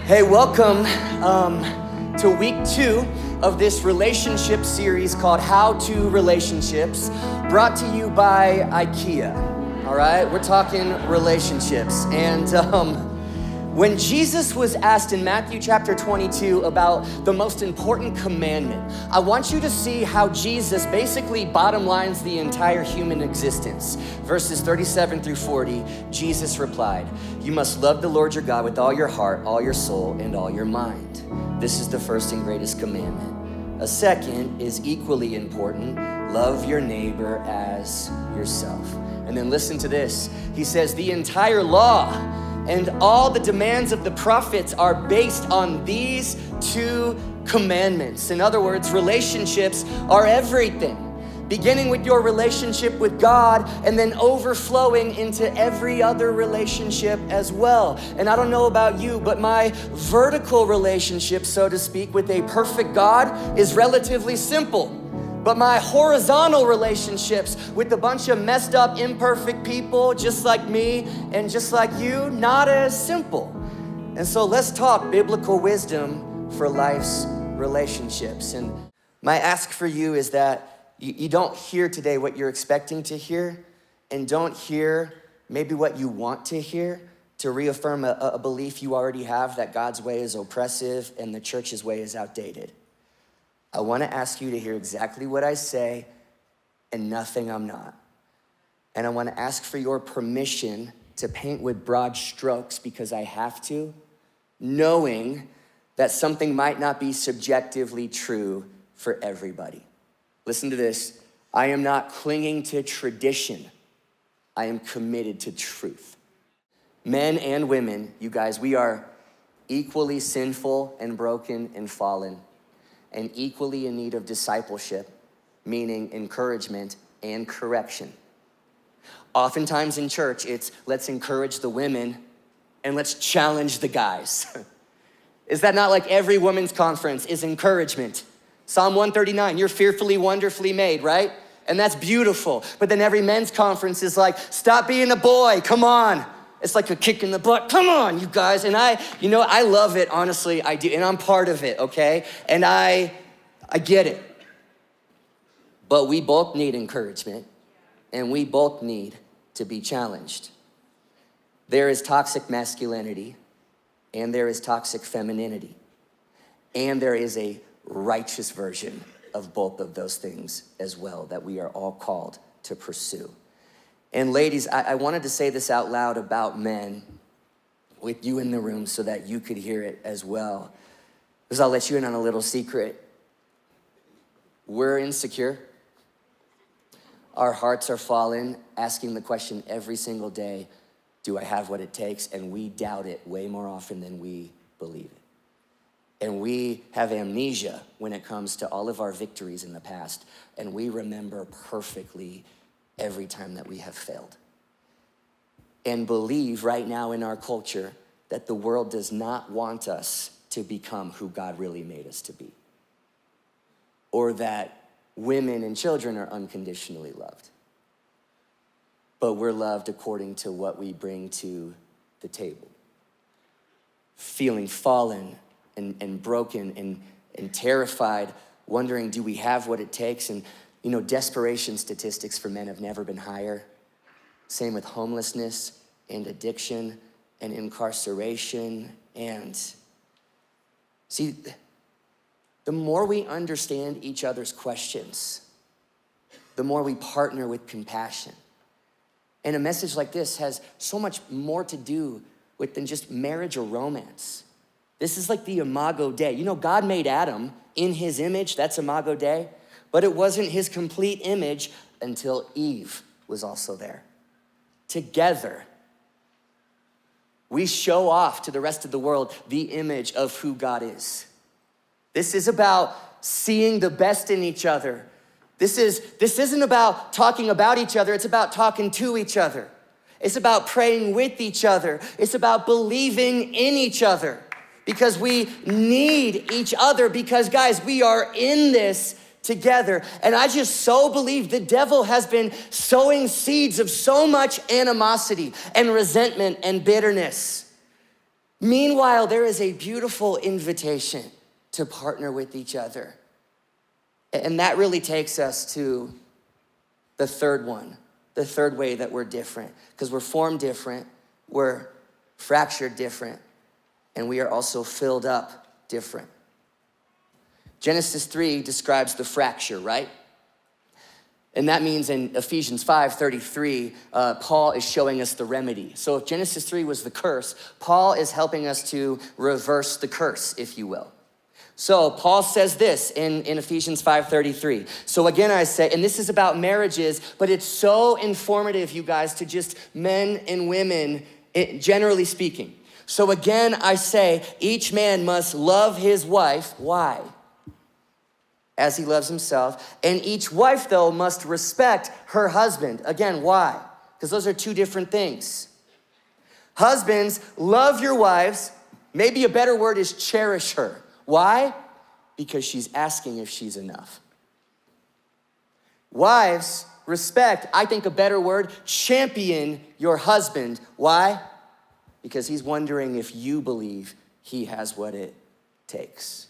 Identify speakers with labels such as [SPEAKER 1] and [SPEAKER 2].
[SPEAKER 1] Hey, welcome to week 2 of this relationship series called How to Relationships, brought to you by IKEA. All right, we're talking relationships. And when Jesus was asked in Matthew chapter 22 about the most important commandment, I want you to see how Jesus basically bottom lines the entire human existence. Verses 37 through 40, Jesus replied, "You must love the Lord your God with all your heart, all your soul, and all your mind. This is the first and greatest commandment. A second is equally important. Love your neighbor as yourself." And then listen to this. He says, "The entire law and all the demands of the prophets are based on these 2 commandments." In other words, relationships are everything. Beginning with your relationship with God and then overflowing into every other relationship as well. And I don't know about you, but my vertical relationship, so to speak, with a perfect God is relatively simple. But my horizontal relationships with a bunch of messed up, imperfect people just like me and just like you, not as simple. And so let's talk biblical wisdom for life's relationships. And my ask for you is that you don't hear today what you're expecting to hear, and don't hear maybe what you want to hear to reaffirm a belief you already have that God's way is oppressive and the church's way is outdated. I want to ask you to hear exactly what I say and nothing I'm not. And I want to ask for your permission to paint with broad strokes because I have to, knowing that something might not be subjectively true for everybody. Listen to this. I am not clinging to tradition. I am committed to truth. Men and women, you guys, we are equally sinful and broken and fallen, and equally in need of discipleship, meaning encouragement and correction. Oftentimes in church, it's let's encourage the women and let's challenge the guys. Is that not like every women's conference is encouragement? Psalm 139, you're fearfully, wonderfully made, right? And that's beautiful. But then every men's conference is like, stop being a boy, come on. It's like a kick in the butt. Come on, you guys. And I love it, honestly, I do. And I'm part of it, okay? And I get it. But we both need encouragement, and we both need to be challenged. There is toxic masculinity, and there is toxic femininity. And there is a righteous version of both of those things as well that we are all called to pursue. And ladies, I wanted to say this out loud about men with you in the room so that you could hear it as well. Because I'll let you in on a little secret. We're insecure. Our hearts are fallen, asking the question every single day, do I have what it takes? And we doubt it way more often than we believe it. And we have amnesia when it comes to all of our victories in the past. And we remember perfectly every time that we have failed. And believe right now in our culture that the world does not want us to become who God really made us to be. Or that women and children are unconditionally loved. But we're loved according to what we bring to the table. Feeling fallen and broken and terrified, wondering, do we have what it takes? And desperation statistics for men have never been higher. Same with homelessness and addiction and incarceration. And see, the more we understand each other's questions, the more we partner with compassion. And a message like this has so much more to do with than just marriage or romance. This is like the Imago Dei. God made Adam in his image, that's Imago Dei, but it wasn't his complete image until Eve was also there. Together, we show off to the rest of the world the image of who God is. This is about seeing the best in each other. This isn't about talking about each other, it's about talking to each other. It's about praying with each other. It's about believing in each other. Because we need each other, because guys, we are in this together. And I just so believe the devil has been sowing seeds of so much animosity and resentment and bitterness. Meanwhile, there is a beautiful invitation to partner with each other. And that really takes us to the third one, the third way that we're different, because we're formed different, we're fractured different, and we are also filled up different. Genesis 3 describes the fracture, right? And that means in Ephesians 5:33, Paul is showing us the remedy. So if Genesis 3 was the curse, Paul is helping us to reverse the curse, if you will. So Paul says this in Ephesians 5:33. So again, I say, and this is about marriages, but it's so informative, you guys, to just men and women, generally speaking. So again, I say, each man must love his wife. Why? As he loves himself. And each wife, though, must respect her husband. Again, why? Because those are two different things. Husbands, love your wives. Maybe a better word is cherish her. Why? Because she's asking if she's enough. Wives, respect, I think a better word, champion your husband. Why? Because he's wondering if you believe he has what it takes.